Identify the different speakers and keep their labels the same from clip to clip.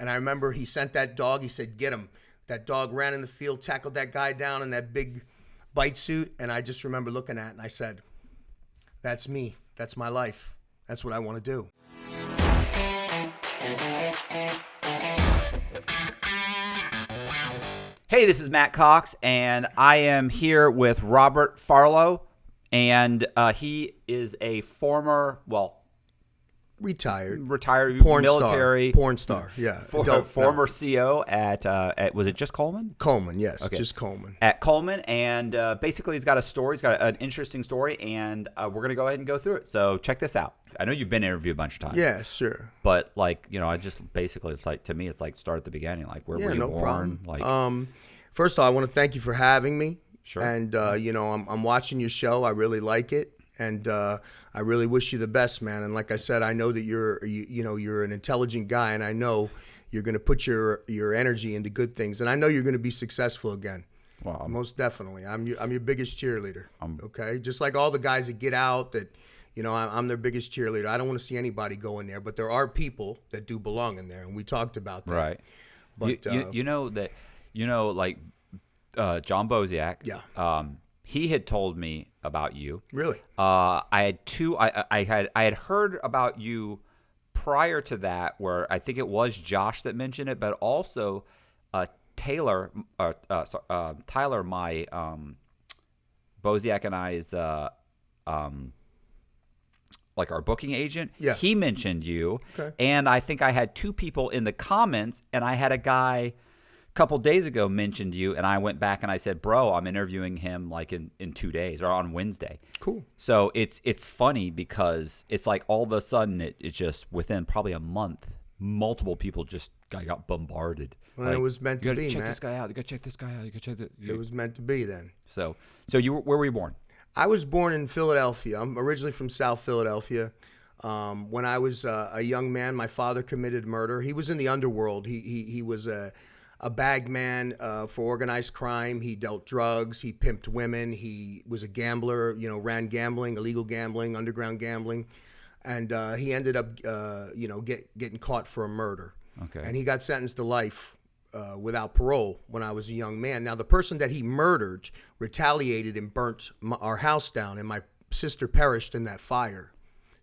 Speaker 1: And I remember he sent that dog. He said, get him. That dog ran in the field, tackled that guy down in that big bite suit. And I just remember looking at it and I said, that's me. That's my life. That's what I want to do.
Speaker 2: Hey, this is Matt Cox, and I am here with Robert Farlow, and he is a former,
Speaker 1: Retired
Speaker 2: military
Speaker 1: porn star, yeah.
Speaker 2: Former CO at was it just Coleman?
Speaker 1: Coleman, yes,
Speaker 2: okay.
Speaker 1: Just Coleman.
Speaker 2: At Coleman, and basically he's got a story. He's got an interesting story, and we're gonna go ahead and go through it. So check this out. I know you've been interviewed a bunch of times.
Speaker 1: Yeah, sure.
Speaker 2: But I just basically it's like to me it's like start at the beginning. Like where were you born?
Speaker 1: Problem.
Speaker 2: Like
Speaker 1: first of all, I want to thank you for having me.
Speaker 2: Sure.
Speaker 1: And I'm watching your show. I really like it. And I really wish you the best, man. And like I said, I know that you're an intelligent guy, and I know you're going to put your energy into good things, and I know you're going to be successful again.
Speaker 2: Wow.
Speaker 1: Most definitely. I'm your biggest cheerleader. Okay, just like all the guys that get out, that I'm their biggest cheerleader. I don't want to see anybody go in there, but there are people that do belong in there, and we talked about that.
Speaker 2: Right. But like John Boziak.
Speaker 1: Yeah.
Speaker 2: He had told me about you.
Speaker 1: Really?
Speaker 2: I had heard about you prior to that, where I think it was Josh that mentioned it, but also Tyler, my Boziak and I's like our booking agent.
Speaker 1: Yeah.
Speaker 2: He mentioned you.
Speaker 1: Okay.
Speaker 2: And I think I had two people in the comments, and I had a guy couple days ago mentioned you, and I went back and I said, bro, I'm interviewing him like in 2 days or on Wednesday.
Speaker 1: Cool.
Speaker 2: So it's funny because it's like all of a sudden it just within probably a month, multiple people just got bombarded.
Speaker 1: Well,
Speaker 2: like,
Speaker 1: it was meant to be,
Speaker 2: check
Speaker 1: Matt.
Speaker 2: this guy out. You got to check this guy out. You got to check this.
Speaker 1: It was meant to be then.
Speaker 2: So where were you born?
Speaker 1: I was born in Philadelphia. I'm originally from South Philadelphia. When I was a young man, my father committed murder. He was in the underworld. He was a bag man for organized crime. He dealt drugs. He pimped women. He was a gambler, ran gambling, illegal gambling, underground gambling. And he ended up, getting caught for a murder.
Speaker 2: Okay.
Speaker 1: And he got sentenced to life without parole when I was a young man. Now, the person that he murdered retaliated and burnt our house down, and my sister perished in that fire.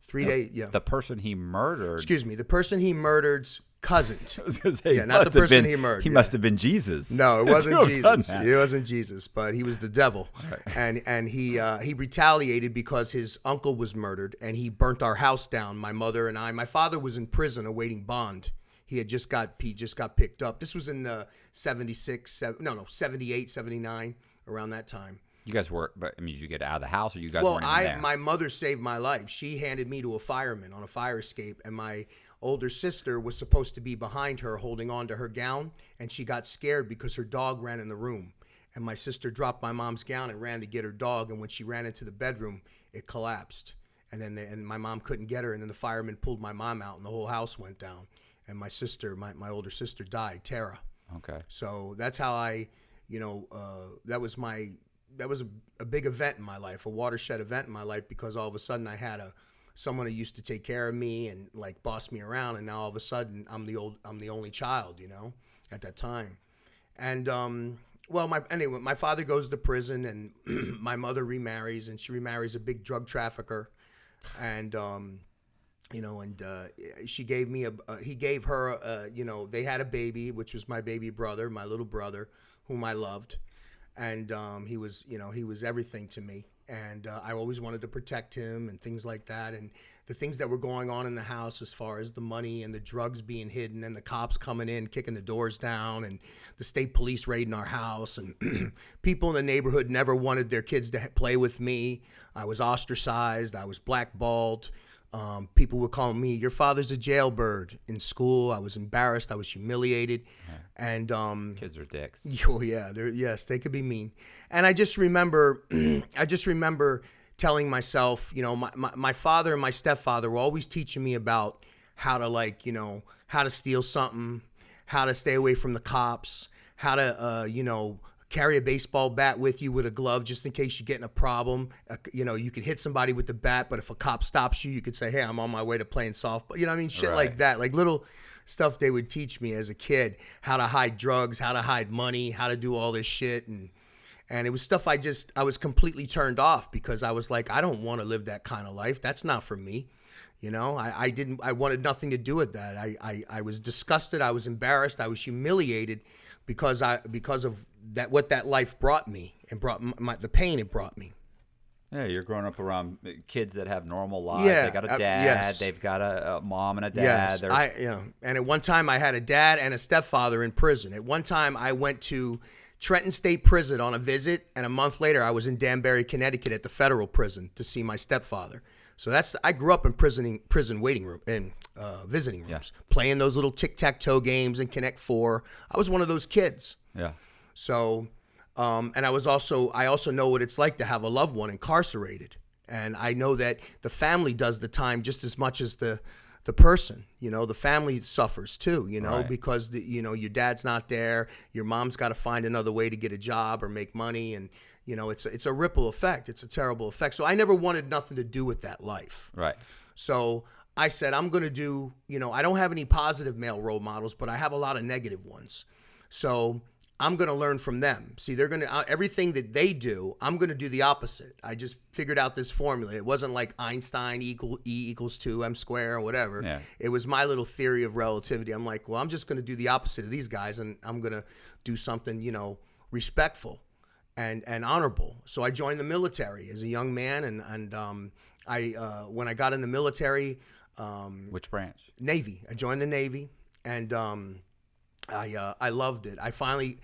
Speaker 1: 3 days, yeah.
Speaker 2: The person he murdered.
Speaker 1: Excuse me, the person he murdered's cousin.
Speaker 2: I was gonna say,
Speaker 1: yeah, not the person he murdered.
Speaker 2: He must have been Jesus.
Speaker 1: No, it wasn't Jesus. It wasn't Jesus, but he was the devil. Right. And he retaliated because his uncle was murdered, and he burnt our house down, my mother and I. My father was in prison awaiting bond. He just got picked up. This was in 78, 79, around that time.
Speaker 2: You guys were, but I mean, did you get out of the house, or you guys?
Speaker 1: Well,
Speaker 2: weren't even there?
Speaker 1: My mother saved my life. She handed me to a fireman on a fire escape, and my older sister was supposed to be behind her holding on to her gown, and she got scared because her dog ran in the room. And my sister dropped my mom's gown and ran to get her dog, and when she ran into the bedroom, it collapsed. And then my mom couldn't get her, and then the fireman pulled my mom out, and the whole house went down. And my sister, my older sister, died, Tara.
Speaker 2: Okay.
Speaker 1: So that's how that was a big event in my life, a watershed event in my life, because all of a sudden I had someone who used to take care of me and like boss me around, and now all of a sudden I'm the only child, at that time. And my father goes to prison, and my mother remarries, and she remarries a big drug trafficker, and she gave me he gave her they had a baby, which was my baby brother, my little brother, whom I loved. And he was everything to me. And I always wanted to protect him and things like that. And the things that were going on in the house as far as the money and the drugs being hidden and the cops coming in, kicking the doors down, and the state police raiding our house. And people in the neighborhood never wanted their kids to play with me. I was ostracized. I was blackballed. People would call me, your father's a jailbird. In school, I was embarrassed. I was humiliated. And
Speaker 2: kids are dicks.
Speaker 1: Oh yeah, yes, they could be mean. And I just remember telling myself, my father and my stepfather were always teaching me about how to how to steal something, how to stay away from the cops, how to carry a baseball bat with you with a glove just in case you get in a problem. You could hit somebody with the bat, but if a cop stops you, you could say, hey, I'm on my way to playing softball. Shit right. Like that, like little stuff they would teach me as a kid, how to hide drugs, how to hide money, how to do all this shit. And it was stuff I was completely turned off because I was like, I don't want to live that kind of life. That's not for me. You know, I wanted nothing to do with that. I was disgusted. I was embarrassed. I was humiliated because of that, what that life brought me and brought the pain it brought me.
Speaker 2: Yeah, you're growing up around kids that have normal lives.
Speaker 1: Yeah,
Speaker 2: They got a dad.
Speaker 1: yes.
Speaker 2: They've got a mom and a dad.
Speaker 1: Yes,
Speaker 2: They're-
Speaker 1: and at one time I had a dad and a stepfather in prison. At one time I went to Trenton State Prison on a visit, and a month later I was in Danbury, Connecticut at the federal prison to see my stepfather. So I grew up in prison waiting room and visiting rooms, playing those little tic-tac-toe games and Connect Four. I was one of those kids.
Speaker 2: Yeah.
Speaker 1: So, and I also know what it's like to have a loved one incarcerated, and I know that the family does the time just as much as the person. You know, the family suffers too. You know,
Speaker 2: Right.
Speaker 1: because your dad's not there, your mom's got to find another way to get a job or make money, and you know, it's a ripple effect. It's a terrible effect. So I never wanted nothing to do with that life.
Speaker 2: Right.
Speaker 1: So I said, I'm going to do, I don't have any positive male role models, but I have a lot of negative ones. So I'm going to learn from them. See, they're going to, everything that they do, I'm going to do the opposite. I just figured out this formula. It wasn't like Einstein E equals 2m² or whatever.
Speaker 2: Yeah.
Speaker 1: It was my little theory of relativity. I'm like, well, I'm just going to do the opposite of these guys, and I'm going to do something, respectful and honorable. So I joined the military as a young man, and when I got in the military,
Speaker 2: Which branch?
Speaker 1: Navy. I joined the Navy, and I loved it. I finally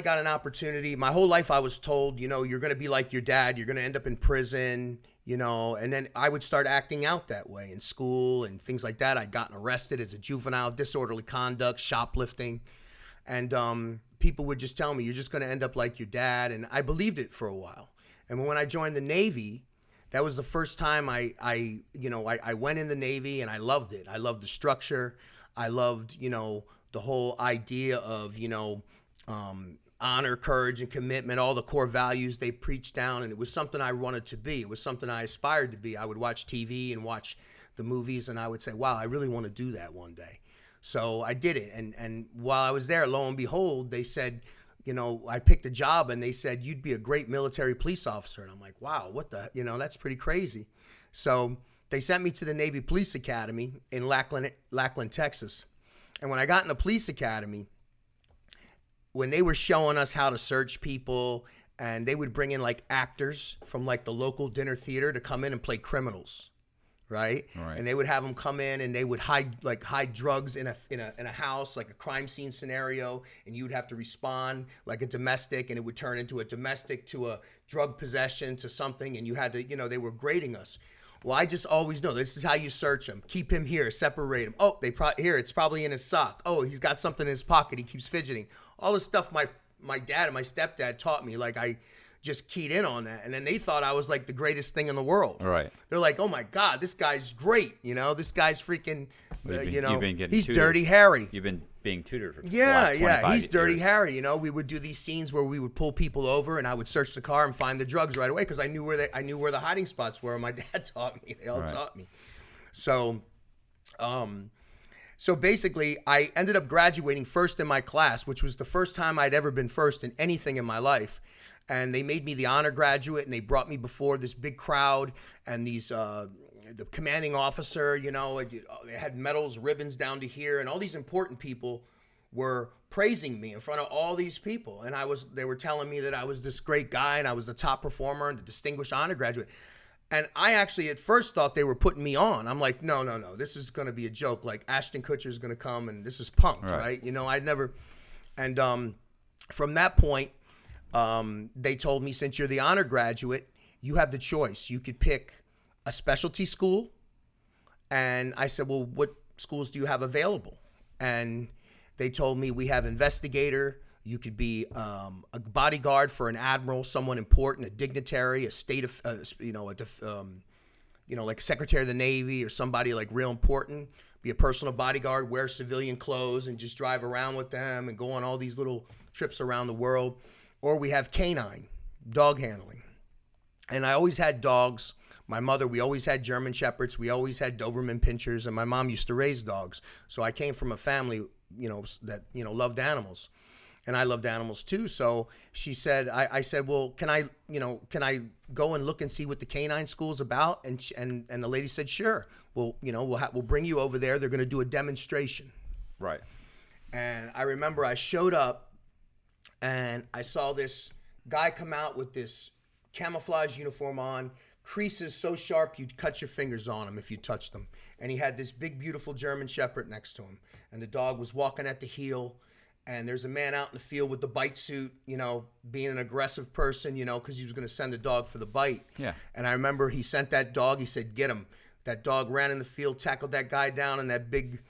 Speaker 1: got an opportunity. My whole life I was told, you're going to be like your dad. You're going to end up in prison, and then I would start acting out that way in school and things like that. I'd gotten arrested as a juvenile, disorderly conduct, shoplifting, and people would just tell me, you're just going to end up like your dad. And I believed it for a while. And when I joined the Navy, that was the first time I went in the Navy, and I loved it. I loved the structure. I loved, the whole idea of, honor, courage, and commitment, all the core values they preached down. And it was something I wanted to be. It was something I aspired to be. I would watch TV and watch the movies, and I would say, wow, I really want to do that one day. So I did it. And while I was there, lo and behold, they said, I picked a job, and they said, you'd be a great military police officer. And I'm like, wow, that's pretty crazy. So they sent me to the Navy Police Academy in Lackland, Texas. And when I got in the police academy, when they were showing us how to search people, and they would bring in like actors from like the local dinner theater to come in and play criminals, right? And they would have them come in, and they would hide drugs in a house, like a crime scene scenario, and you'd have to respond like a domestic, and it would turn into a domestic to a drug possession to something, and you had to, they were grading us. Well, I just always know this is how you search him. Keep him here, separate him. Oh, here, it's probably in his sock. Oh, he's got something in his pocket. He keeps fidgeting. All this stuff my dad and my stepdad taught me, like I just keyed in on that. And then they thought I was like the greatest thing in the world.
Speaker 2: Right.
Speaker 1: They're like, oh my God, this guy's great. This guy's freaking,
Speaker 2: You've been getting
Speaker 1: he's
Speaker 2: tutored.
Speaker 1: Dirty Harry.
Speaker 2: You've been being tutored for the
Speaker 1: Yeah,
Speaker 2: last 25
Speaker 1: he's Dirty
Speaker 2: years.
Speaker 1: Harry. We would do these scenes where we would pull people over, and I would search the car and find the drugs right away because I knew where the hiding spots were. My dad taught me. They all taught me. So, so basically, I ended up graduating first in my class, which was the first time I'd ever been first in anything in my life. And they made me the honor graduate, and they brought me before this big crowd and these. The commanding officer, they had medals, ribbons down to here, and all these important people were praising me in front of all these people. And they were telling me that I was this great guy, and I was the top performer and the distinguished honor graduate. And I actually at first thought they were putting me on. I'm like, no, this is going to be a joke. Like Ashton Kutcher is going to come, and this is punked, right? I'd never. And from that point, they told me, since you're the honor graduate, you have the choice. You could pick a specialty school. And I said, well, what schools do you have available? And they told me, we have investigator. You could be a bodyguard for an admiral, someone important, a dignitary, a state of, like Secretary of the Navy or somebody like real important. Be a personal bodyguard, wear civilian clothes, and just drive around with them and go on all these little trips around the world. Or we have Canine, dog handling. And I always had dogs. my mother, we always had German Shepherds, we always had Doberman Pinschers, and my mom used to raise dogs. So I came from a family, that, loved animals. And I loved animals too. So she said, I said, well, can I go and look and see what the canine school's about? And the lady said, sure. Well, we'll bring you over there. They're going to do a demonstration.
Speaker 2: Right.
Speaker 1: And I remember I showed up and I saw this guy come out with this camouflage uniform on, creases so sharp you'd cut your fingers on him if you touched them. And he had this big, beautiful German Shepherd next to him. And the dog was walking at the heel. And there's a man out in the field with the bite suit, being an aggressive person, because he was going to send the dog for the bite.
Speaker 2: Yeah.
Speaker 1: And I remember he sent that dog. He said, get him. That dog ran in the field, tackled that guy down in that big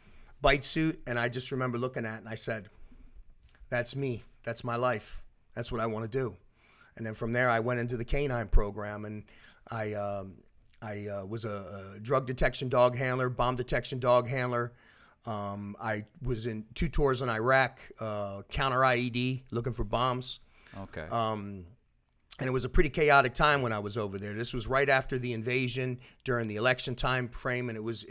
Speaker 1: bite suit. And I just remember looking at it and I said, that's me. That's my life. That's what I want to do. And then from there, I went into the canine program, and I was a drug detection dog handler, bomb detection dog handler. I was in 2 tours in Iraq, counter IED, looking for bombs.
Speaker 2: Okay.
Speaker 1: And it was a pretty chaotic time when I was over there. This was right after the invasion, during the election time frame, and it was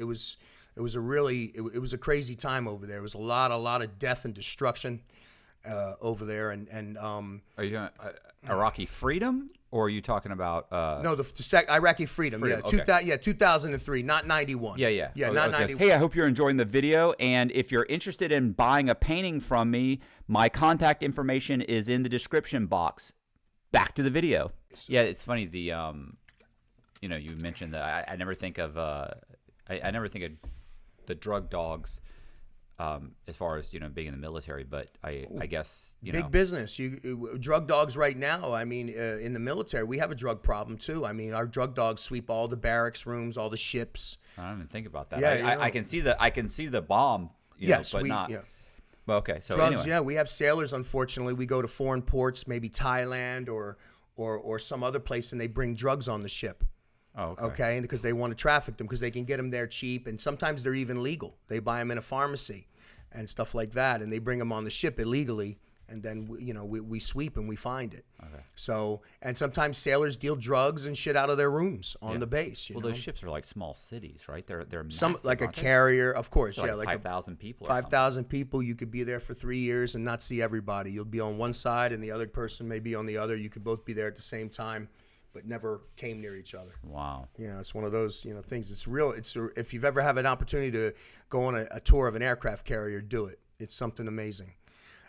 Speaker 1: a crazy time over there. It was a lot of death and destruction over there. And
Speaker 2: are you Iraqi freedom, or are you talking about?
Speaker 1: No, the Iraqi freedom. Yeah,
Speaker 2: okay.
Speaker 1: 2003, not 91.
Speaker 2: Yeah,
Speaker 1: not 91.
Speaker 2: Hey, I hope you're enjoying the video, and if you're interested in buying a painting from me, my contact information is in the description box. Back to the video. Yeah, it's funny. The you mentioned that I never think of I never think of the drug dogs. As far as being in the military, but I guess
Speaker 1: big business. Drug dogs right now. I mean, in the military, we have a drug problem too. I mean, our drug dogs sweep all the barracks rooms, all the ships.
Speaker 2: I don't even think about that.
Speaker 1: Yeah,
Speaker 2: I can see the bomb.
Speaker 1: Yes,
Speaker 2: but not.
Speaker 1: Yeah.
Speaker 2: Well, okay. So
Speaker 1: drugs.
Speaker 2: Anyway.
Speaker 1: Yeah, we have sailors. Unfortunately, we go to foreign ports, maybe Thailand or some other place, and they bring drugs on the ship.
Speaker 2: Oh,
Speaker 1: okay. And because they want to traffic them, because they can get them there cheap, and sometimes they're even legal. They buy them in a pharmacy and stuff like that, and they bring them on the ship illegally, and then we sweep and we find it.
Speaker 2: Okay.
Speaker 1: So, and sometimes sailors deal drugs and shit out of their rooms on the base.
Speaker 2: Well, those ships are like small cities, right? They're massive,
Speaker 1: some like a
Speaker 2: aren't they?
Speaker 1: carrier, of course.
Speaker 2: So
Speaker 1: yeah,
Speaker 2: like
Speaker 1: like
Speaker 2: 5,000 people.
Speaker 1: 5,000 people. You could be there for 3 years and not see everybody. You'll be on one side, and the other person may be on the other. You could both be there at the same time, but never came near each other.
Speaker 2: Wow.
Speaker 1: Yeah, it's one of those things. It's real. If you've ever have an opportunity to go on a tour of an aircraft carrier, do it. It's something amazing.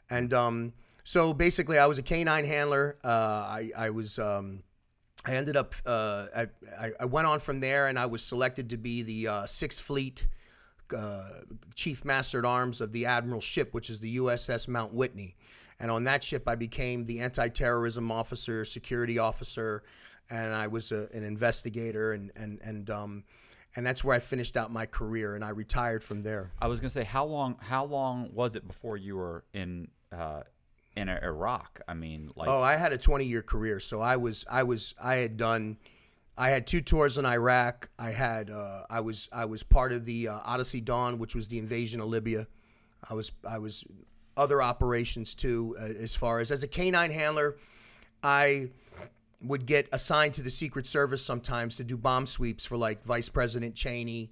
Speaker 1: And so basically, I was a canine handler. I ended up. I went on from there, and I was selected to be the 6th Fleet Chief Master at Arms of the Admiral ship, which is the USS Mount Whitney. And on that ship, I became the anti-terrorism officer, security officer, and I was an investigator, and that's where I finished out my career, and I retired from there.
Speaker 2: I was gonna say, how long was it before you were in Iraq? I mean, like.
Speaker 1: Oh, I had a 20-year career. So I had 2 tours in Iraq. I was part of the Odyssey Dawn, which was the invasion of Libya. I was other operations too. As far as a canine handler, I would get assigned to the Secret Service sometimes to do bomb sweeps for like Vice President Cheney,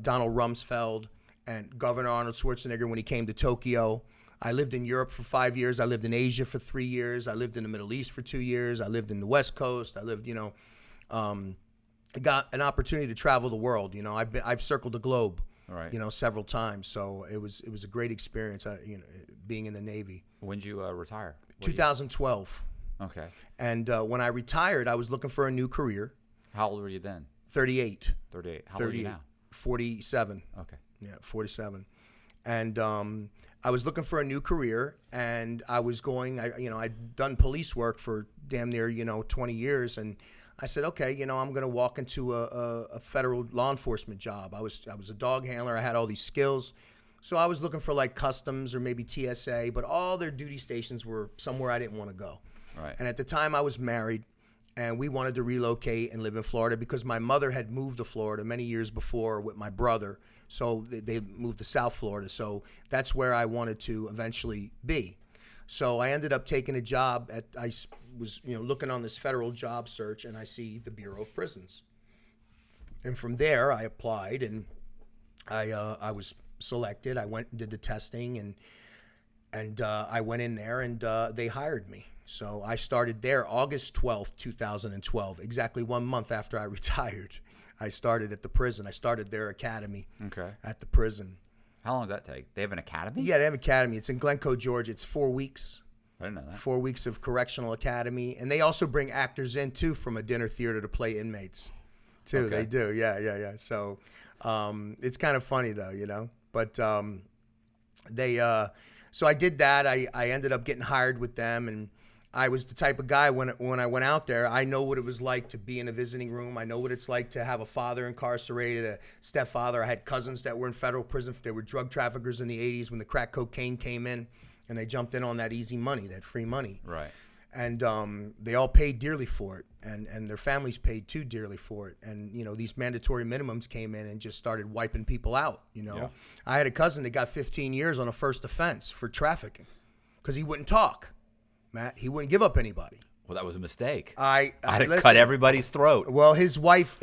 Speaker 1: Donald Rumsfeld, and Governor Arnold Schwarzenegger when he came to Tokyo. I lived in Europe for 5 years. I lived in Asia for 3 years. I lived in the Middle East for 2 years. I lived in the West Coast. I lived, I got an opportunity to travel the world. I've circled the globe,
Speaker 2: right.
Speaker 1: Several times. So it was a great experience, being in the Navy.
Speaker 2: When did you retire?
Speaker 1: 2012.
Speaker 2: Okay.
Speaker 1: And when I retired, I was looking for a new career.
Speaker 2: How old were you then?
Speaker 1: 38.
Speaker 2: 38. How old are you now?
Speaker 1: 47.
Speaker 2: Okay.
Speaker 1: Yeah, 47. And I was looking for a new career, and I was I'd done police work for damn near, 20 years, and I said, okay, I'm going to walk into a federal law enforcement job. I was a dog handler. I had all these skills. So I was looking for like customs or maybe TSA, but all their duty stations were somewhere I didn't want to go.
Speaker 2: Right.
Speaker 1: And at the time I was married, and we wanted to relocate and live in Florida because my mother had moved to Florida many years before with my brother. So they moved to South Florida. So that's where I wanted to eventually be. So I ended up taking a job I was looking on this federal job search, and I see the Bureau of Prisons. And from there, I applied, and I was selected. I went and did the testing, and I went in there, and they hired me. So I started there August 12th, 2012, exactly 1 month after I retired. I started at the prison. I started their academy at the prison.
Speaker 2: How long does that take? They have an academy?
Speaker 1: Yeah, they have an academy. It's in Glencoe, Georgia. It's 4 weeks.
Speaker 2: I didn't know that.
Speaker 1: 4 weeks of correctional academy. And they also bring actors in, too, from a dinner theater to play inmates, too.
Speaker 2: Okay.
Speaker 1: They do. Yeah. So it's kind of funny, though, you know. But so I did that. I ended up getting hired with them, and I was the type of guy when I went out there, I know what it was like to be in a visiting room. I know what it's like to have a father incarcerated, a stepfather. I had cousins that were in federal prison. They were drug traffickers in the 80s when the crack cocaine came in, and they jumped in on that easy money, that free money.
Speaker 2: Right.
Speaker 1: And they all paid dearly for it, and their families paid too dearly for it. And, you know, these mandatory minimums came in and just started wiping people out, you know.
Speaker 2: Yeah.
Speaker 1: I had a cousin that got 15 years on a first offense for trafficking because he wouldn't talk. Matt, he wouldn't give up anybody.
Speaker 2: Well, that was a mistake.
Speaker 1: I
Speaker 2: had to cut everybody's throat.
Speaker 1: Well, his wife,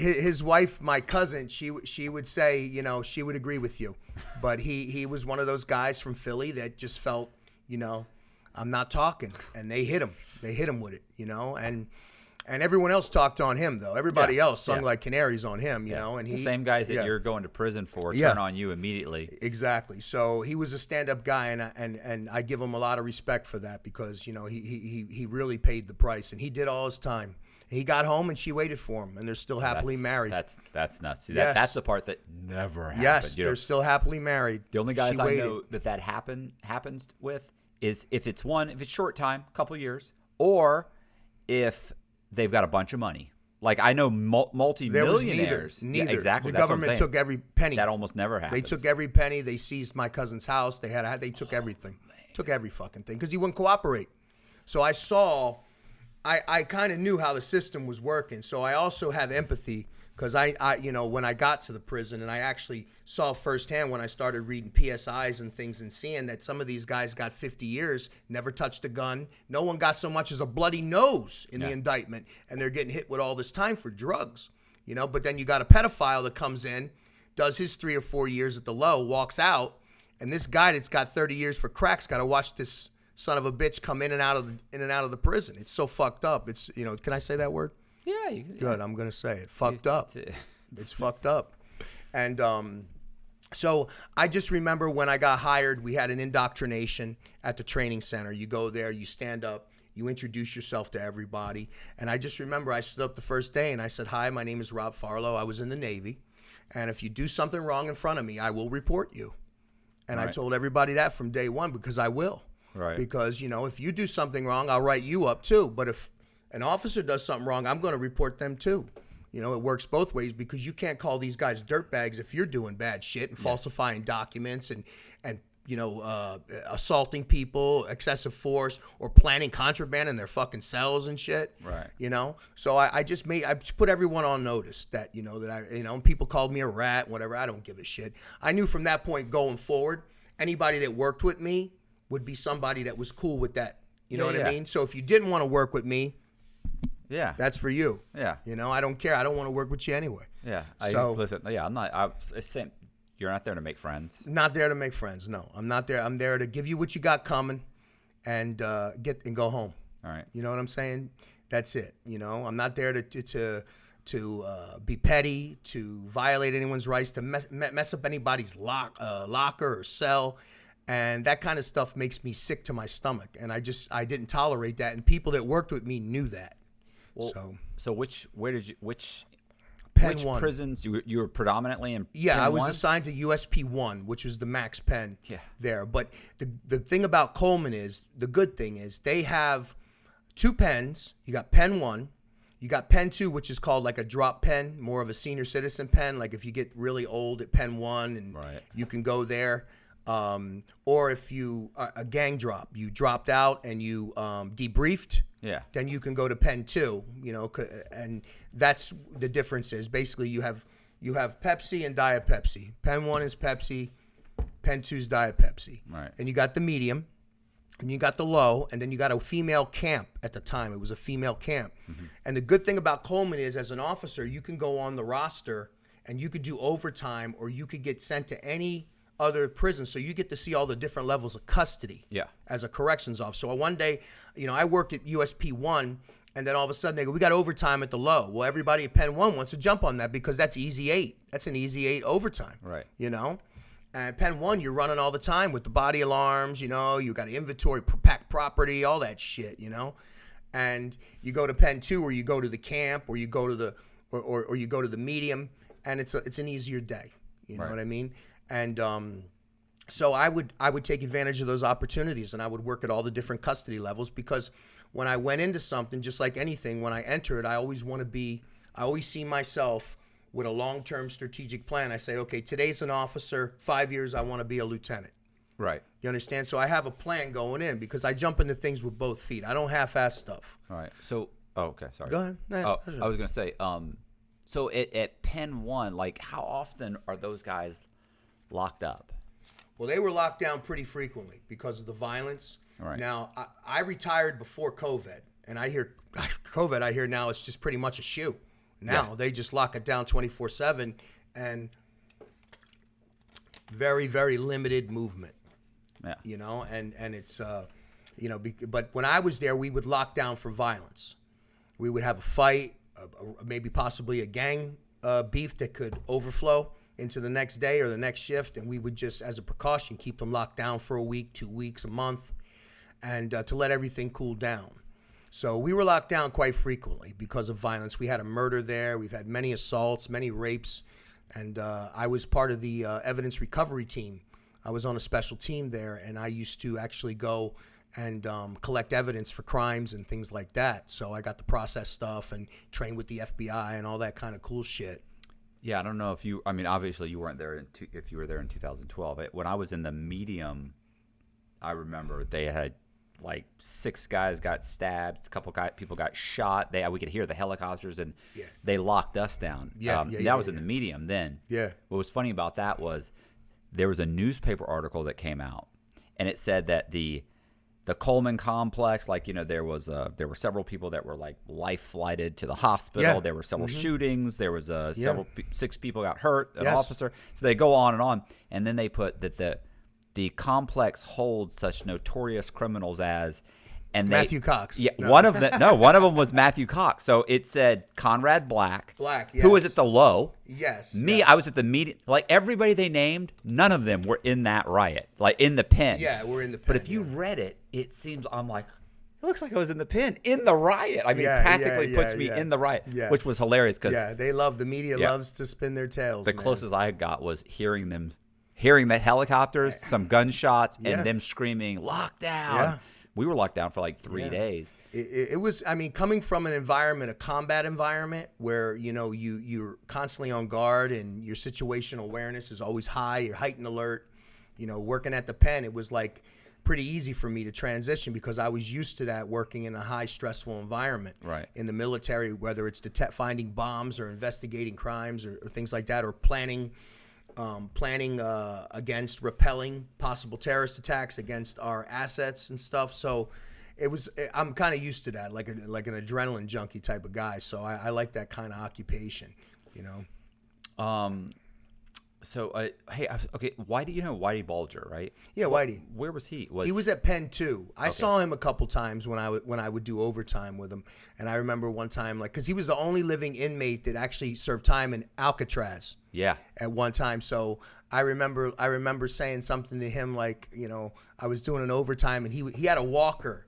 Speaker 1: my cousin, she would say, you know, she would agree with you, but he was one of those guys from Philly that just felt, you know, I'm not talking, and they hit him with it, you know, and everyone else talked on him though. Everybody else sung like canaries on him, you know, and
Speaker 2: the same guys that you're going to prison for turn on you immediately.
Speaker 1: Exactly. So he was a stand-up guy, and I give him a lot of respect for that because, you know, he really paid the price, and he did all his time. He got home, and she waited for him, and they're still happily married.
Speaker 2: That's nuts. See,
Speaker 1: Yes.
Speaker 2: That's the part that never happened.
Speaker 1: Yes,
Speaker 2: You know,
Speaker 1: they're still happily married.
Speaker 2: the only guys
Speaker 1: She
Speaker 2: I
Speaker 1: waited.
Speaker 2: know that happens with is if it's short time, couple years, or if they've got a bunch of money. Like I know
Speaker 1: There was
Speaker 2: multi-millionaires.
Speaker 1: neither.
Speaker 2: Yeah, exactly.
Speaker 1: The
Speaker 2: That's what I'm
Speaker 1: government
Speaker 2: saying.
Speaker 1: took every penny.
Speaker 2: That almost never happens.
Speaker 1: They took every penny. They seized my cousin's house. They took everything. Took every fucking thing because he wouldn't cooperate. So I kind of knew how the system was working. So I also have empathy because I you know, when I got to the prison and I actually saw firsthand when I started reading PSIs and things and seeing that some of these guys got 50 years, never touched a gun. No one got so much as a bloody nose in the indictment, and they're getting hit with all this time for drugs, you know. But then you got a pedophile that comes in, does his 3 or 4 years at the low, walks out, and this guy that's got 30 years for crack's got to watch this son of a bitch come in and out of the prison. It's so fucked up. It's, you know, can I say that word?
Speaker 2: Yeah.
Speaker 1: Good. I'm gonna say it. Fucked up. It's fucked up. And so I just remember when I got hired, we had an indoctrination at the training center. You go there, you stand up, you introduce yourself to everybody. And I just remember I stood up the first day and I said, "Hi, my name is Rob Farlow. I was in the Navy, and if you do something wrong in front of me, I will report you." And I told everybody that from day one because I will.
Speaker 2: Right.
Speaker 1: Because, you know, if you do something wrong, I'll write you up too. But if an officer does something wrong, I'm going to report them too. You know, it works both ways because you can't call these guys dirtbags if you're doing bad shit and falsifying documents and you know, assaulting people, excessive force, or planning contraband in their fucking cells and shit.
Speaker 2: Right.
Speaker 1: You know, so I just put everyone on notice that, you know, people called me a rat, whatever. I don't give a shit. I knew from that point going forward, anybody that worked with me would be somebody that was cool with that. You know what I mean? So if you didn't want to work with me, that's for you.
Speaker 2: Yeah.
Speaker 1: You know, I don't care. I don't want to work with you anyway.
Speaker 2: Yeah.
Speaker 1: Listen,
Speaker 2: I'm not. You're not there to make friends.
Speaker 1: Not there to make friends. No, I'm not there. I'm there to give you what you got coming, and go home.
Speaker 2: All right.
Speaker 1: You know what I'm saying? That's it. You know, I'm not there to be petty, to violate anyone's rights, to mess up anybody's locker or cell. And that kind of stuff makes me sick to my stomach. And I didn't tolerate that. And people that worked with me knew that.
Speaker 2: Well, so which
Speaker 1: Pen 1.
Speaker 2: prisons you were predominantly in?
Speaker 1: Yeah,
Speaker 2: Pen
Speaker 1: I was
Speaker 2: 1?
Speaker 1: assigned to USP 1, which was the max pen there. But the thing about Coleman is, the good thing is, they have 2 pens. You got Pen 1. You got Pen 2, which is called like a drop pen, more of a senior citizen pen. Like if you get really old at Pen 1, and you can go there. Or if you a gang drop, you dropped out and you debriefed, then you can go to Pen 2, you know, and that's the difference is basically you have Pepsi and Diet Pepsi. Pen 1 is Pepsi, Pen 2 is Diet Pepsi.
Speaker 2: Right.
Speaker 1: And you got the medium, and you got the low, and then you got a female camp at the time. It was a female camp. Mm-hmm. And the good thing about Coleman is, as an officer, you can go on the roster and you could do overtime, or you could get sent to any other prison. So you get to see all the different levels of custody as a corrections officer. So one day, I worked at USP 1, and then all of a sudden they go, we got overtime at the low. Well, everybody at Penn 1 wants to jump on that because that's easy 8. That's an easy 8 overtime.
Speaker 2: Right.
Speaker 1: And Penn 1, you're running all the time with the body alarms, you got to inventory, pack property, all that shit, And you go to Penn 2, or you go to the camp, or you go to the or you go to the medium, and it's an easier day. You know what I mean? And so I would take advantage of those opportunities, and I would work at all the different custody levels, because when I went into something, just like anything, when I enter it, I always see myself with a long-term strategic plan. I say, okay, today's an officer, 5 years, I want to be a lieutenant.
Speaker 2: Right.
Speaker 1: You understand? So I have a plan going in, because I jump into things with both feet. I don't half-ass stuff.
Speaker 2: All right. So, okay, sorry.
Speaker 1: Go ahead.
Speaker 2: No, I was going to say, so at Penn 1, like, how often are those guys locked up?
Speaker 1: Well, they were locked down pretty frequently because of the violence.
Speaker 2: Right.
Speaker 1: Now, I retired before COVID, and I hear now it's just pretty much a shoe. Now they just lock it down 24/7, and very, very limited movement. Yeah. And it's but when I was there, we would lock down for violence. We would have a fight, maybe possibly a gang beef that could overflow into the next day or the next shift, and we would just, as a precaution, keep them locked down for a week, 2 weeks, a month, and to let everything cool down. So we were locked down quite frequently because of violence. We had a murder there. We've had many assaults, many rapes, and I was part of the evidence recovery team. I was on a special team there, and I used to actually go and collect evidence for crimes and things like that. So I got to process stuff and train with the FBI and all that kind of cool shit.
Speaker 2: Yeah, I don't know if obviously you weren't there if you were there in 2012. When I was in the medium, I remember they had like 6 guys got stabbed, a couple people got shot. We could hear the helicopters, and they locked us down. That was in the medium then. Yeah. What was funny about that was there was a newspaper article that came out, and it said that the Coleman complex, like, there were several people that were like life flighted to the hospital. Yeah. There were several shootings. There was 6 people got hurt, an officer. So they go on, and then they put that the complex holds such notorious criminals as, and
Speaker 1: Matthew Cox.
Speaker 2: Yeah, no. one of them was Matthew Cox. So it said Conrad Black,
Speaker 1: yes.
Speaker 2: who was at the low.
Speaker 1: Yes.
Speaker 2: Me, yes. I was at the medium. Like, everybody they named, none of them were in that riot, like in the pen.
Speaker 1: Yeah, we're in the pen.
Speaker 2: But if you read it, it seems, I'm like, it looks like I was in the pen, in the riot. I mean, practically puts me in the riot, which was hilarious. Cause,
Speaker 1: the media loves to spin their tails.
Speaker 2: The closest I got was hearing the helicopters, some gunshots, and them screaming, lockdown. Yeah. We were locked down for like 3 days.
Speaker 1: It was, coming from an environment, a combat environment, where, you're constantly on guard and your situational awareness is always high, you're heightened alert. Working at the pen, it was like pretty easy for me to transition because I was used to that, working in a high stressful environment.
Speaker 2: Right.
Speaker 1: In the military, whether it's finding bombs or investigating crimes or things like that, or planning against repelling possible terrorist attacks against our assets and stuff. So I'm kind of used to that, like an adrenaline junkie type of guy. So I like that kind of occupation,
Speaker 2: So, hey, okay, Whitey Bulger, right?
Speaker 1: Yeah, Whitey.
Speaker 2: Where was he?
Speaker 1: He was at Penn 2. I saw him a couple times when I would do overtime with him. And I remember one time, because he was the only living inmate that actually served time in Alcatraz.
Speaker 2: Yeah. At
Speaker 1: one time. So I remember saying something to him, like, I was doing an overtime, and he had a walker.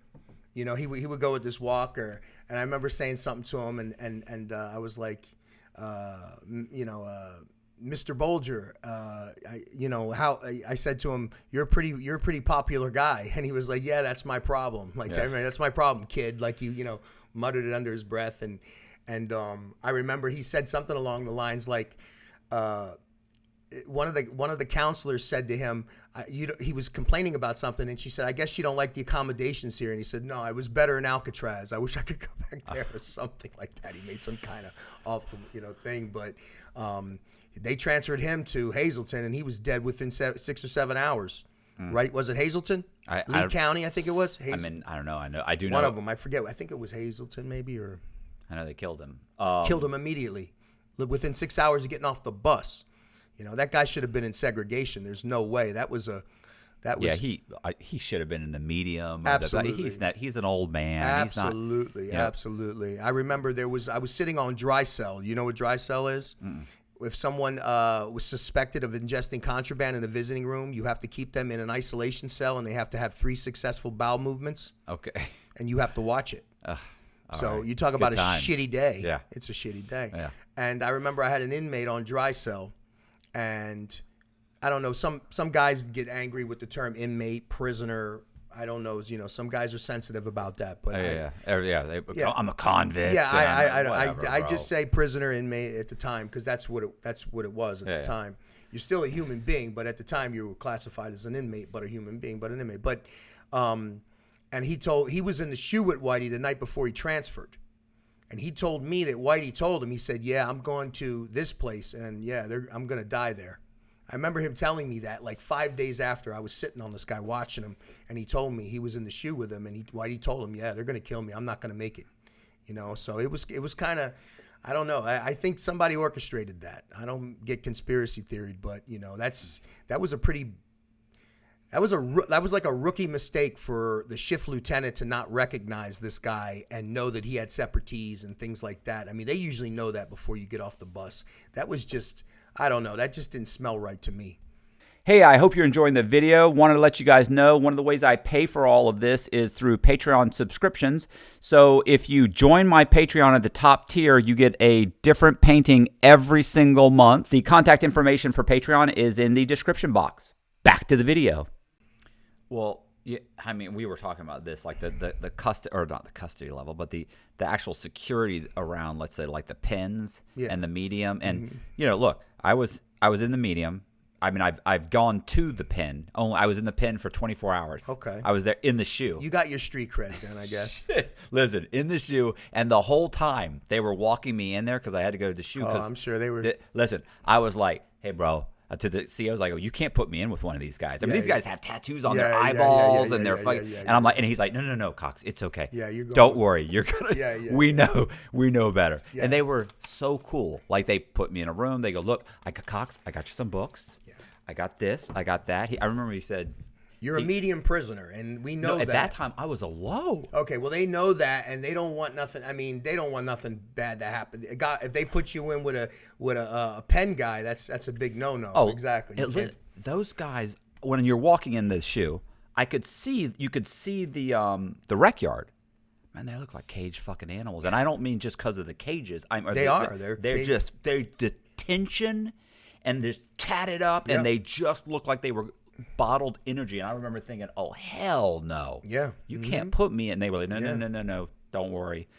Speaker 1: He would go with this walker. And I remember saying something to him, and I was like, Mr. Bulger, I said to him, you're a pretty popular guy. And he was like, yeah, that's my problem. Like, that's my problem, kid. Like, muttered it under his breath. And I remember he said something along the lines like, one of the counselors said to him, he was complaining about something, and she said, I guess you don't like the accommodations here. And he said, no, I was better in Alcatraz. I wish I could go back there, or something like that. He made some kind of off the thing, but they transferred him to Hazleton, and he was dead within 6 or 7 hours. Right? Was it Hazleton? Lee County, I think it was.
Speaker 2: I don't know. I do know
Speaker 1: one of them. I forget. I think it was Hazleton, maybe, or
Speaker 2: I know they killed him.
Speaker 1: Killed him immediately. within 6 hours of getting off the bus. You know, that guy should have been in segregation. There's no way. That was
Speaker 2: he should have been in the medium.
Speaker 1: Absolutely.
Speaker 2: He's an old man.
Speaker 1: Absolutely,
Speaker 2: He's not,
Speaker 1: absolutely. I remember I was sitting on dry cell. You know what dry cell is? If someone was suspected of ingesting contraband in a visiting room, you have to keep them in an isolation cell, and they have to have 3 successful bowel movements.
Speaker 2: Okay.
Speaker 1: And you have to watch it. So
Speaker 2: right.
Speaker 1: you talk about a shitty day.
Speaker 2: Yeah.
Speaker 1: It's a shitty day.
Speaker 2: Yeah.
Speaker 1: And I remember I had an inmate on dry cell, and I don't know, some guys get angry with the term inmate, prisoner. I don't know, you know, some guys are sensitive about that, but
Speaker 2: I'm a convict.
Speaker 1: Yeah, I
Speaker 2: bro.
Speaker 1: just say prisoner, inmate at the time, because that's what it was at the time. You're still a human being, but at the time you were classified as an inmate, but a human being, but an inmate. But and he was in the shoe with Whitey the night before he transferred, and he told me that Whitey told him, he said, "Yeah, I'm going to this place, and yeah, I'm gonna die there." I remember him telling me that like 5 days after. I was sitting on this guy watching him, and he told me he was in the shoe with him, and Whitey told him, "Yeah, they're gonna kill me. I'm not gonna make it." You know, so it was kind of, I don't know. I think somebody orchestrated that. I don't get conspiracy theory, but you know, that was like a rookie mistake for the shift lieutenant to not recognize this guy and know that he had separatists and things like that. I mean, they usually know that before you get off the bus. That was just, I don't know. That just didn't smell right to me.
Speaker 2: Hey, I hope you're enjoying the video. Wanted to let you guys know one of the ways I pay for all of this is through Patreon subscriptions. So if you join my Patreon at the top tier, you get a different painting every single month. The contact information for Patreon is in the description box. Back to the video. Well, yeah, I mean, we were talking about this, like the custody, or not the custody level, but the actual security around, let's say, like the pens and the medium. And you know, look, I was in the medium. I mean, I've gone to the pen. I was in the pen for 24 hours.
Speaker 1: Okay.
Speaker 2: I was there in the shoe.
Speaker 1: You got your street cred then, I guess.
Speaker 2: Listen, in the shoe, and the whole time they were walking me in there because I had to go to the shoe.
Speaker 1: Oh, I'm sure they were.
Speaker 2: Listen, I was like, "Hey, bro." To the CEO, I was like, "Oh, you can't put me in with one of these guys. I mean, these guys have tattoos on their eyeballs and they're fucking." And I'm like, and he's like, "No, Cox, it's okay.
Speaker 1: Yeah, you're going.
Speaker 2: Don't worry, you're gonna. We know better." Yeah. And they were so cool. Like they put me in a room. They go, "Look, Cox, I got you some books. Yeah. I got this. I got that." I remember he said,
Speaker 1: "You're a medium prisoner," and we know that.
Speaker 2: At that time, I was a low.
Speaker 1: Okay, well, they know that, and they don't want nothing. I mean, they don't want nothing bad to happen. If they put you in with a pen guy, that's a big no-no.
Speaker 2: Oh,
Speaker 1: exactly.
Speaker 2: Those guys, when you're walking in the shoe, you could see the rec yard. Man, they look like caged fucking animals, and I don't mean just because of the cages. They're the tension, and they're tatted up, and they just look like they were bottled energy. And I remember thinking, "Oh, hell no.
Speaker 1: Yeah.
Speaker 2: You can't put me in." And they were like, no, don't worry.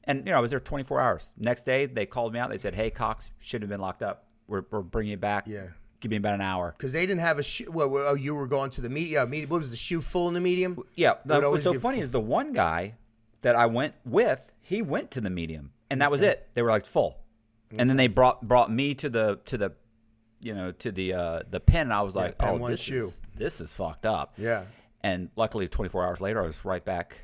Speaker 2: And, you know, I was there 24 hours. Next day, they called me out. They said, "Hey, Cox, shouldn't have been locked up. We're bringing you back.
Speaker 1: Yeah.
Speaker 2: Give me about an hour."
Speaker 1: Because they didn't have a shoe. Well, you were going to the medium. What was the shoe full in the medium?
Speaker 2: Yeah. What's so funny is the one guy that I went with, he went to the medium. And that was it. They were like, full. And then they brought me to the pen, and I was like, this is fucked up.
Speaker 1: Yeah.
Speaker 2: And luckily, 24 hours later, I was right back,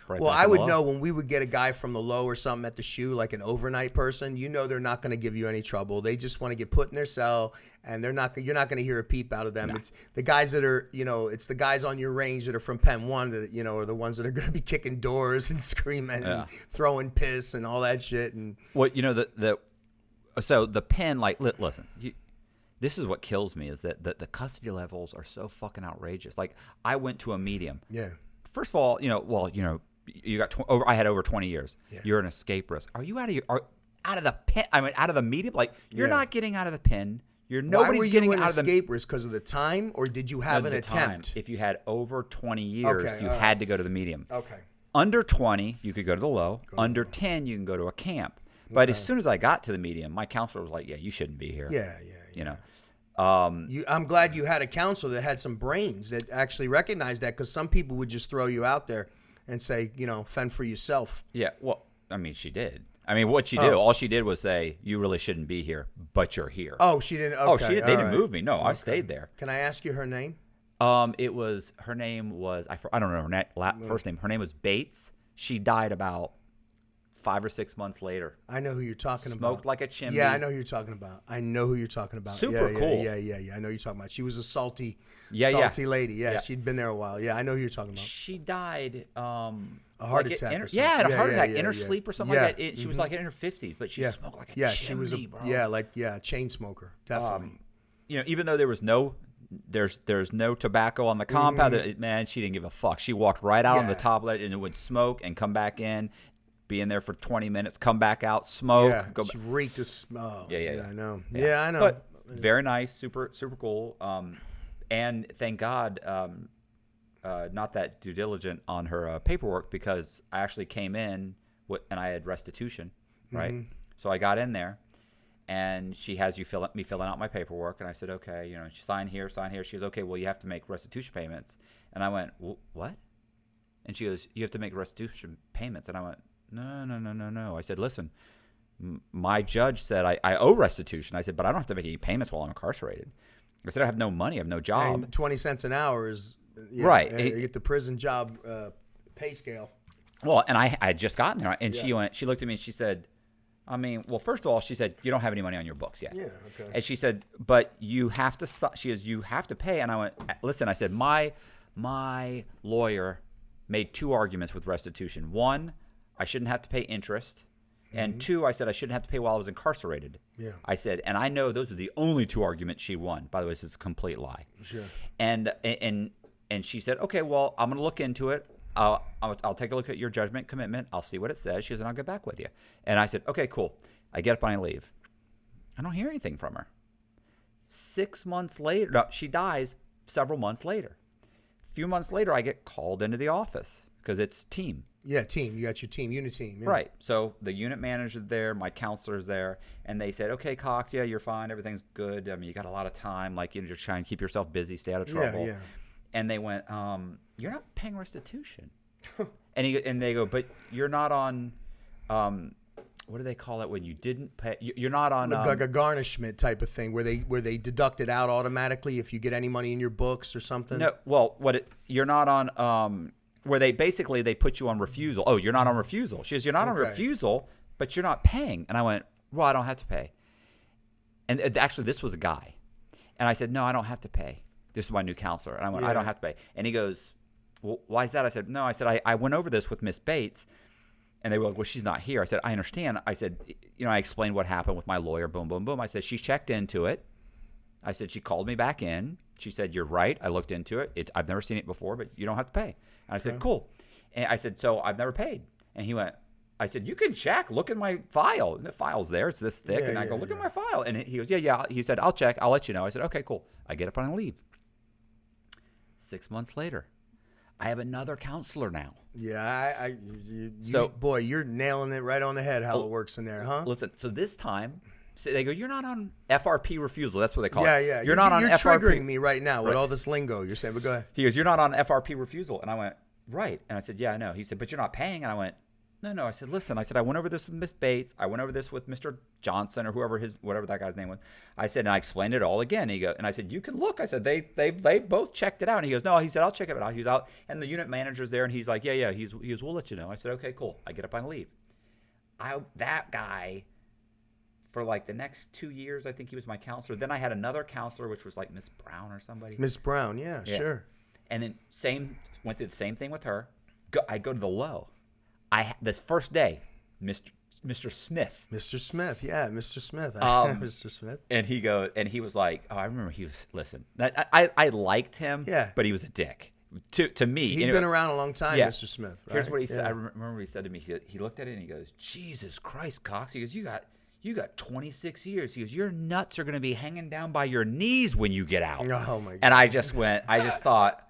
Speaker 1: Well, I would know when we would get a guy from the low or something at the shoe, like an overnight person, they're not going to give you any trouble. They just want to get put in their cell, and you're not going to hear a peep out of them. No. It's the guys that are, it's the guys on your range that are from Pen 1 that, are the ones that are going to be kicking doors and screaming and throwing piss and all that shit. And
Speaker 2: well, so the pen, like, listen, this is what kills me is that the custody levels are so fucking outrageous. Like, I went to a medium.
Speaker 1: Yeah.
Speaker 2: First of all, you got I had over 20 years. Yeah. You're an escape risk. Are you out of the pen? I mean, out of the medium? Like, you're not getting out of the pen. Nobody's getting out of the
Speaker 1: escape risk because of the time, or did you have an attempt?
Speaker 2: Time. If you had over 20 years, you had to go to the medium.
Speaker 1: Okay.
Speaker 2: Under 20, you could go to the low. Under 10, you can go to a camp. But as soon as I got to the medium, my counselor was like, "Yeah, you shouldn't be here."
Speaker 1: Yeah. I'm glad you had a counselor that had some brains that actually recognized that, because some people would just throw you out there and say, fend for yourself.
Speaker 2: Yeah, well, I mean, she did. I mean, what'd she do? All she did was say, "You really shouldn't be here, but you're here."
Speaker 1: Oh, she didn't? Okay.
Speaker 2: Oh, she did. They didn't move me. No, I stayed there.
Speaker 1: Can I ask you her name?
Speaker 2: Her name was, I don't know her first name. Her name was Bates. She died about 5 or 6 months later.
Speaker 1: I know who you're talking about.
Speaker 2: Smoked like a chimney.
Speaker 1: Yeah, I know who you're talking about.
Speaker 2: Super cool.
Speaker 1: Yeah. I know who you're talking about. She was a salty lady. Yeah,
Speaker 2: Yeah.
Speaker 1: she'd been there a while. Yeah, I know who you're talking about.
Speaker 2: She died.
Speaker 1: A heart attack. Or something.
Speaker 2: Yeah, a heart attack.
Speaker 1: Yeah,
Speaker 2: Inner sleep or something like that. She was like in her 50s, but she smoked like a chimney,
Speaker 1: she was
Speaker 2: bro.
Speaker 1: Chain smoker, definitely.
Speaker 2: Even though there was there's no tobacco on the compound, man, she didn't give a fuck. She walked right out on the top ledge and would smoke and come back in, be in there for 20 minutes, come back out, smoke.
Speaker 1: Yeah, she reeked of smoke.
Speaker 2: Yeah,
Speaker 1: I know. Yeah, I know.
Speaker 2: But very nice, super cool. And thank God, not that due diligent on her paperwork, because I actually came in and I had restitution, right? So I got in there, and she has me filling out my paperwork, and I said, okay, she sign here. She goes, okay, well, you have to make restitution payments. And I went, what? And she goes, you have to make restitution payments. And I went, no. I said, listen, my judge said I owe restitution. I said, but I don't have to make any payments while I'm incarcerated. I said, I have no money. I have no job.
Speaker 1: And 20 cents an hour is
Speaker 2: right.
Speaker 1: You get the prison job pay scale.
Speaker 2: Well, and I had just gotten there, and she looked at me and she said, well, first of all, she said, you don't have any money on your books yet.
Speaker 1: Yeah, okay.
Speaker 2: And she said, but you have to pay. And I went, listen, I said, my lawyer made 2 arguments with restitution. 1, I shouldn't have to pay interest. And 2, I said I shouldn't have to pay while I was incarcerated. Yeah. I said, and I know those are the only 2 arguments she won. By the way, this is a complete lie.
Speaker 1: Sure.
Speaker 2: And she said, okay, well, I'm going to look into it. I'll take a look at your judgment commitment. I'll see what it says. She said, I'll get back with you. And I said, okay, cool. I get up and I leave. I don't hear anything from her. 6 months later, no, she dies several months later. A few months later, I get called into the office because it's team.
Speaker 1: Yeah, team. You got your team, unit team. Yeah.
Speaker 2: Right. So the unit manager's there, my counselor's there, and they said, okay, Cox, yeah, you're fine. Everything's good. I mean, you got a lot of time. Like, just try and keep yourself busy, stay out of trouble.
Speaker 1: Yeah.
Speaker 2: And they went, you're not paying restitution. and they go, but you're not on, what do they call it when you didn't pay? You're not on
Speaker 1: like a garnishment type of thing where they deduct it out automatically if you get any money in your books or something.
Speaker 2: No, well, you're not on where they put you on refusal. Oh, you're not on refusal. She goes, you're not on refusal, but you're not paying. And I went, well, I don't have to pay. And actually, this was a guy, and I said, no, I don't have to pay. This is my new counselor. And I went, I don't have to pay. And he goes, well, why is that? I said, no. I said, I went over this with Miss Bates. And they were like, well, she's not here. I said, I understand. I said, I explained what happened with my lawyer. Boom, boom, boom. I said, she checked into it. I said, she called me back in. She said, you're right. I looked into it. I've never seen it before, but you don't have to pay. And I said, cool. And I said, so I've never paid. And he went, I said, you can check. Look in my file. And the file's there. It's this thick. And I go, look at my file. And he goes, yeah. He said, I'll check. I'll let you know. I said, okay, cool. I get up and I leave. 6 months later, I have another counselor now.
Speaker 1: Yeah, boy, you're nailing it right on the head how it works in there, huh?
Speaker 2: Listen, so this time, they go, you're not on FRP refusal. That's what they call it.
Speaker 1: Yeah.
Speaker 2: You're not on FRP.
Speaker 1: You're triggering me right now with all this lingo you're saying, but go ahead.
Speaker 2: He goes, you're not on FRP refusal. And I went, right. And I said, yeah, I know. He said, but you're not paying. And I went, no. I said, listen. I said, I went over this with Miss Bates. I went over this with Mr. Johnson or whatever that guy's name was. I said, and I explained it all again. And I said, you can look. I said, they both checked it out. And he goes, no. He said, I'll check it out. He's out, and the unit manager's there, and he's like, yeah. He goes, we'll let you know. I said, okay, cool. I get up and leave. That guy, for like the next 2 years, I think he was my counselor. Then I had another counselor, which was like Miss Brown or somebody.
Speaker 1: Miss Brown, yeah, sure.
Speaker 2: And then went through the same thing with her. I go to the low. This first day, Mr. Smith.
Speaker 1: Mr. Smith, yeah, Mr. Smith. Mr. Smith.
Speaker 2: And he was like, I remember listen, I liked him, but he was a dick to me.
Speaker 1: He'd been around a long time, Mr. Smith. Right?
Speaker 2: Here's what he said. I remember he said to me, he looked at it and he goes, Jesus Christ, Cox. He goes, you got 26 years. He goes, your nuts are going to be hanging down by your knees when you get out.
Speaker 1: Oh, my God.
Speaker 2: And I just thought,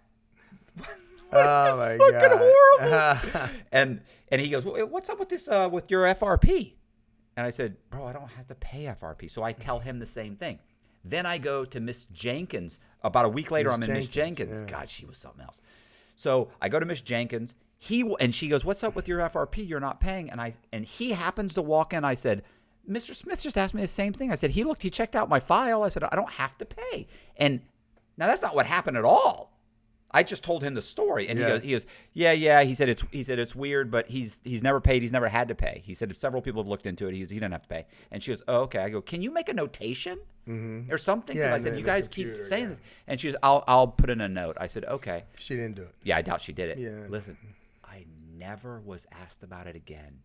Speaker 1: oh my
Speaker 2: God, horrible. And he goes, well, what's up with this with your FRP? And I said, bro, I don't have to pay FRP. So I tell him the same thing. Then I go to Miss Jenkins. About a week later, I'm in Miss Jenkins. Yeah. God, she was something else. So I go to Miss Jenkins. And she goes, what's up with your FRP? You're not paying. And he happens to walk in. I said, Mr. Smith just asked me the same thing. I said, he checked out my file. I said, I don't have to pay. And now that's not what happened at all. I just told him the story, and
Speaker 1: Yeah.
Speaker 2: he goes, yeah. He said it's weird, but he's never paid. He's never had to pay. He said if several people have looked into it, he didn't have to pay. And she goes, oh, okay. I go, can you make a notation or something? 'Cause
Speaker 1: Yeah,
Speaker 2: I said,
Speaker 1: in
Speaker 2: you
Speaker 1: the
Speaker 2: guys keep
Speaker 1: computer,
Speaker 2: saying
Speaker 1: yeah.
Speaker 2: this, and she goes, I'll put in a note. I said, okay.
Speaker 1: She didn't do it.
Speaker 2: Yeah, I doubt she did it.
Speaker 1: Yeah.
Speaker 2: Listen, I never was asked about it again.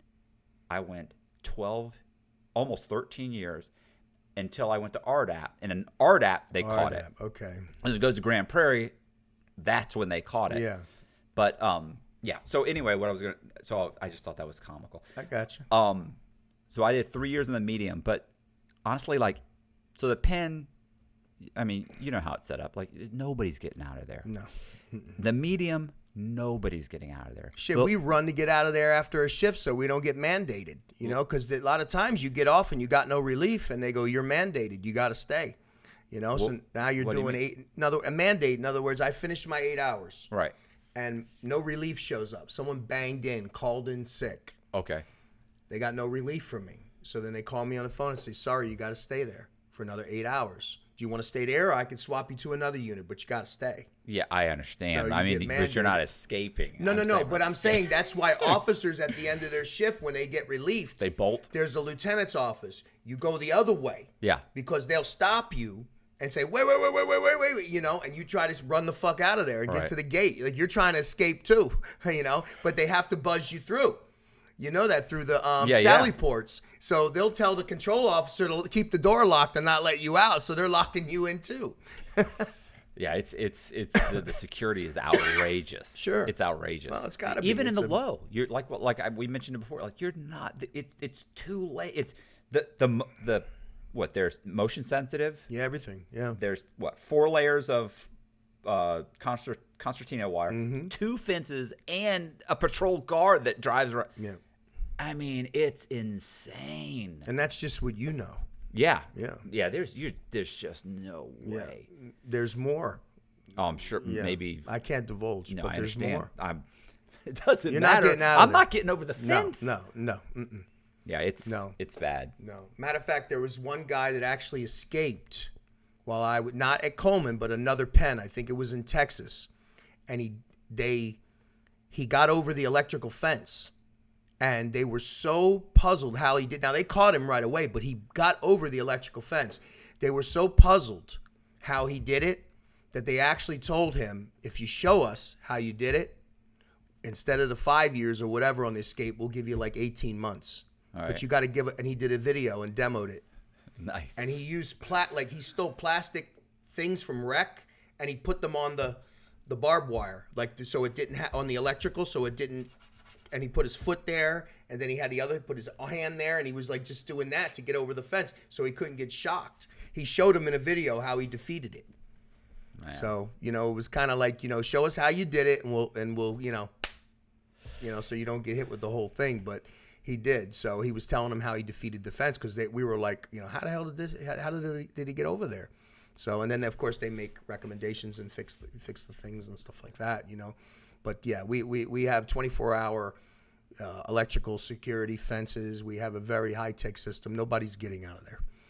Speaker 2: I went 12, almost 13 years until I went to RDAP. And in RDAP, they caught it.
Speaker 1: Okay.
Speaker 2: When it goes to Grand Prairie, that's when they caught it.
Speaker 1: Yeah.
Speaker 2: But yeah. So anyway, I just thought that was comical.
Speaker 1: I got you.
Speaker 2: So I did 3 years in the medium, but honestly, like, so the pen, I mean, you know how it's set up. Like, nobody's getting out of there.
Speaker 1: No.
Speaker 2: The medium, nobody's getting out of there.
Speaker 1: Shit, we run to get out of there after a shift so we don't get mandated, you know, because a lot of times you get off and you got no relief, and they go, you're mandated. You got to stay, you know. So now you're
Speaker 2: what do you
Speaker 1: doing a mandate. In other words, I finished my 8 hours.
Speaker 2: Right.
Speaker 1: And no relief shows up. Someone banged in, called in sick.
Speaker 2: Okay.
Speaker 1: They got no relief from me. So then they call me on the phone and say, sorry, you got to stay there for another 8 hours. Do you want to stay there, or I can swap you to another unit, but you got to stay.
Speaker 2: Yeah, I understand.
Speaker 1: So
Speaker 2: I
Speaker 1: you
Speaker 2: mean,
Speaker 1: get
Speaker 2: but you're not
Speaker 1: mandated.
Speaker 2: escaping.
Speaker 1: No. But I'm saying that's why officers at the end of their shift, when they get relieved,
Speaker 2: They bolt.
Speaker 1: there's a lieutenant's office. You go the other way.
Speaker 2: Yeah.
Speaker 1: Because they'll stop you and say, wait, you know, and you try to run the fuck out of there and get
Speaker 2: Right.
Speaker 1: to the gate. Like, you're trying to escape too, you know, but they have to buzz you through. You know that through the Sally ports. So they'll tell the control officer to keep the door locked and not let you out. So they're locking you in too.
Speaker 2: Yeah, it's the security is outrageous.
Speaker 1: Sure.
Speaker 2: It's outrageous.
Speaker 1: Well, it's gotta be.
Speaker 2: Even in
Speaker 1: It's
Speaker 2: the low. You're we mentioned it before. Like, you're not. It's too late. It's the what? There's motion sensitive.
Speaker 1: Yeah, everything. Yeah.
Speaker 2: There's 4 layers of concertina wire,
Speaker 1: Mm-hmm.
Speaker 2: 2 fences, and a patrol guard that drives around.
Speaker 1: Yeah.
Speaker 2: I mean, it's insane.
Speaker 1: And that's just what you know.
Speaker 2: Yeah.
Speaker 1: Yeah.
Speaker 2: Yeah. There's just no way.
Speaker 1: Yeah. There's more.
Speaker 2: Oh, I'm sure.
Speaker 1: Yeah.
Speaker 2: Maybe.
Speaker 1: I can't divulge,
Speaker 2: No,
Speaker 1: but
Speaker 2: I
Speaker 1: there's
Speaker 2: understand.
Speaker 1: more.
Speaker 2: It doesn't
Speaker 1: You're not
Speaker 2: matter.
Speaker 1: getting out of
Speaker 2: I'm
Speaker 1: there.
Speaker 2: not getting over the fence.
Speaker 1: No. Mm-mm.
Speaker 2: Yeah, it's
Speaker 1: No.
Speaker 2: it's bad.
Speaker 1: No. Matter of fact, there was one guy that actually escaped while I would not at Coleman, but another pen. I think it was in Texas, and he got over the electrical fence, and they were so puzzled how he did. Now they caught him right away, but he got over the electrical fence. They were so puzzled how he did it that they actually told him, if you show us how you did it, instead of the 5 years or whatever on the escape, we'll give you like 18 months.
Speaker 2: All right.
Speaker 1: But you got to give it. And he did a video and demoed it.
Speaker 2: Nice.
Speaker 1: And he used he stole plastic things from wreck, and he put them on the barbed wire, so it didn't on the electrical, so it didn't. And he put his foot there, and then he had put his hand there, and he was like just doing that to get over the fence, so he couldn't get shocked. He showed him in a video how he defeated it.
Speaker 2: Man.
Speaker 1: So it was kind of like, show us how you did it, and we'll so you don't get hit with the whole thing, but. He did. So he was telling him how he defeated the fence, because we were like, how the hell did he get over there? So, and then of course they make recommendations and fix the things and stuff like that, But yeah, we have 24-hour electrical security fences. We have a very high-tech system. Nobody's getting out of there.